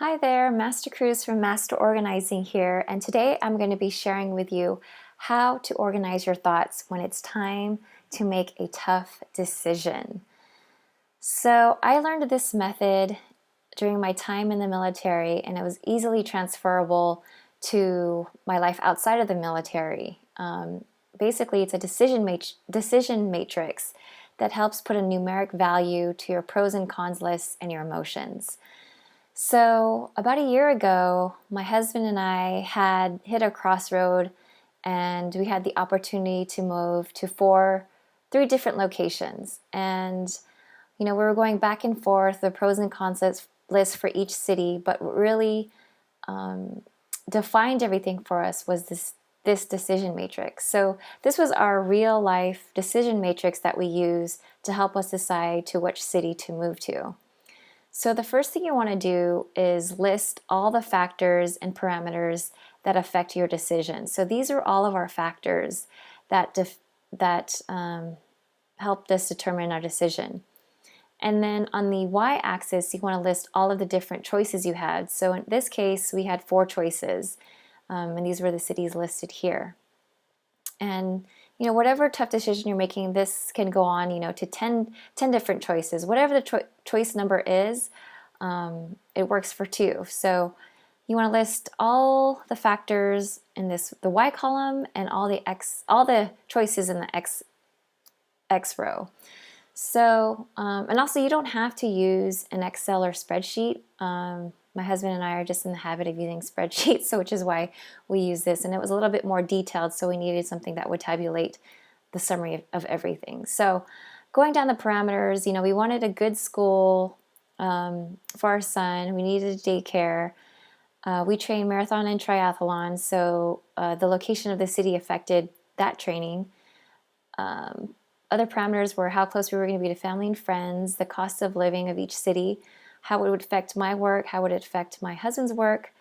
Hi there, Master Cruz from Master Organizing here, and today I'm going to be sharing with you how to organize your thoughts when it's time to make a tough decision. So, I learned this method during my time in the military, and it was easily transferable to my life outside of the military. Basically, it's a decision matrix that helps put a numeric value to your pros and cons lists and your emotions. So, about a year ago, my husband and I had hit a crossroad and we had the opportunity to move to three different locations. And, we were going back and forth, the pros and cons list for each city, but what really defined everything for us was this decision matrix. So, this was our real life decision matrix that we use to help us decide to which city to move to. So the first thing you want to do is list all the factors and parameters that affect your decision. So these are all of our factors that helped us determine our decision. And then on the y-axis, you want to list all of the different choices you had. So in this case, we had 4 choices, and these were the cities listed here. And whatever tough decision you're making, this can go on, to 10 different choices. Whatever the choice number is, it works for 2. So you want to list all the factors in the Y column and all the choices in the X row. So, and also you don't have to use an Excel or spreadsheet. My husband and I are just in the habit of using spreadsheets, so which is why we use this. And it was a little bit more detailed, so we needed something that would tabulate the summary of everything. So going down the parameters, we wanted a good school for our son. We needed a daycare. We train marathon and triathlon, so the location of the city affected that training. Other parameters were how close we were going to be to family and friends, the cost of living of each city, how it would affect my work, how would it affect my husband's work,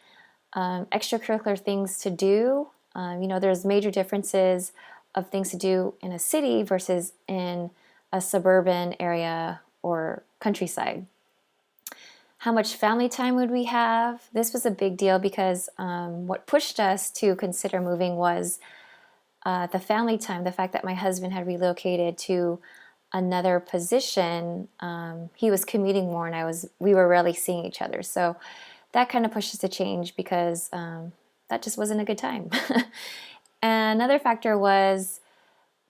extracurricular things to do. There's major differences of things to do in a city versus in a suburban area or countryside. How much family time would we have? This was a big deal because what pushed us to consider moving was the family time, the fact that my husband had relocated to another position. He was commuting more and we were rarely seeing each other. So that kind of pushed us to change because that just wasn't a good time. And another factor was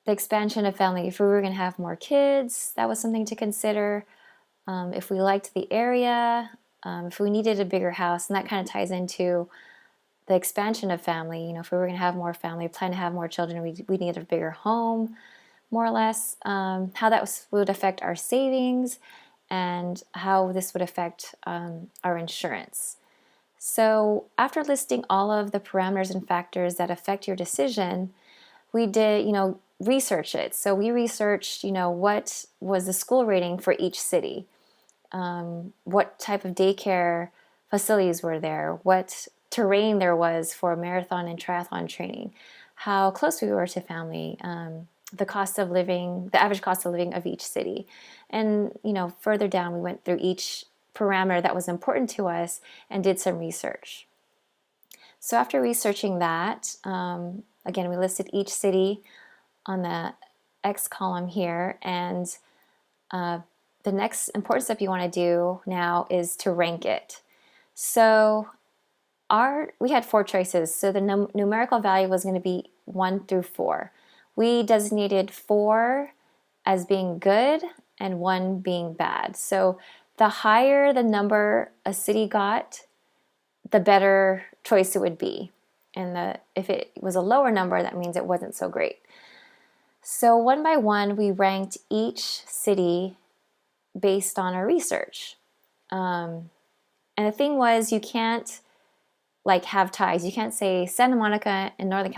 the expansion of family. If we were going to have more kids, that was something to consider. If we liked the area, if we needed a bigger house, and that kind of ties into the expansion of family. If we were going to have more family, plan to have more children, we needed a bigger home, more or less. How that would affect our savings and how this would affect our insurance. So after listing all of the parameters and factors that affect your decision, we did, research it. So we researched, what was the school rating for each city, what type of daycare facilities were there, what terrain there was for marathon and triathlon training, how close we were to family, the cost of living, the average cost of living of each city. And, further down, we went through each parameter that was important to us and did some research. So after researching that, again, we listed each city on the X column here, and the next important step you want to do now is to rank it. So we had 4 choices, so the numerical value was going to be 1 through 4. We designated 4 as being good and 1 being bad. So the higher the number a city got, the better choice it would be. And if it was a lower number, that means it wasn't so great. So one by one, we ranked each city based on our research. And the thing was, you can't have ties. You can't say Santa Monica and Northern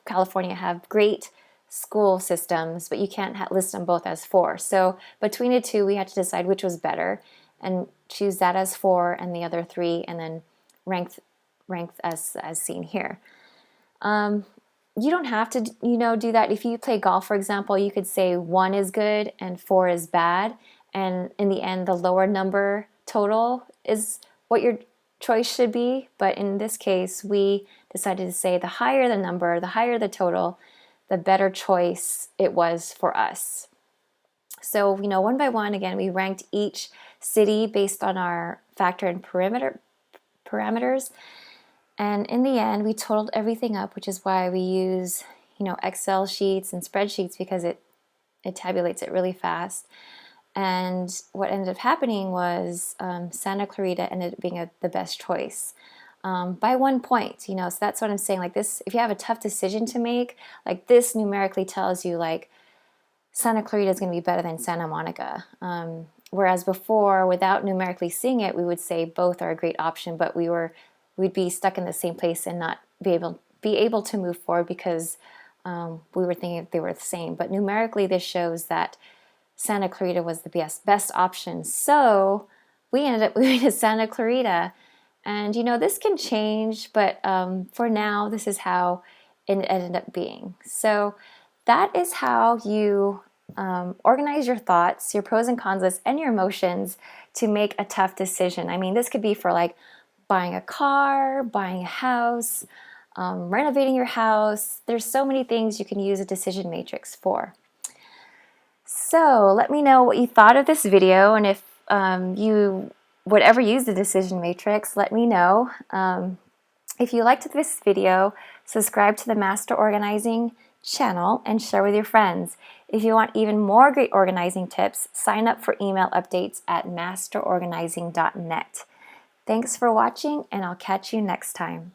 California have great school systems, but you can't list them both as 4. So between the 2, we had to decide which was better and choose that as 4 and the other 3, and then rank as seen here. You don't have to, do that. If you play golf, for example, you could say 1 is good and 4 is bad, and in the end, the lower number total is what you're choice should be, but in this case, we decided to say the higher the number, the higher the total, the better choice it was for us. So, one by one, again, we ranked each city based on our factor and parameters. And in the end, we totaled everything up, which is why we use, Excel sheets and spreadsheets, because it tabulates it really fast. And what ended up happening was Santa Clarita ended up being the best choice by 1 point. So that's what I'm saying. Like this, if you have a tough decision to make, like this numerically tells you like Santa Clarita is going to be better than Santa Monica. Whereas before, without numerically seeing it, we would say both are a great option, but we'd be stuck in the same place and not be able to move forward because we were thinking they were the same. But numerically, this shows that Santa Clarita was the best option. So we ended up moving to Santa Clarita. And this can change, but for now, this is how it ended up being. So that is how you organize your thoughts, your pros and cons list, and your emotions to make a tough decision. I mean, this could be for like buying a car, buying a house, renovating your house. There's so many things you can use a decision matrix for. So let me know what you thought of this video, and if you would ever use the decision matrix, let me know. If you liked this video, subscribe to the Master Organizing channel and share with your friends. If you want even more great organizing tips, sign up for email updates at masterorganizing.net. Thanks for watching, and I'll catch you next time.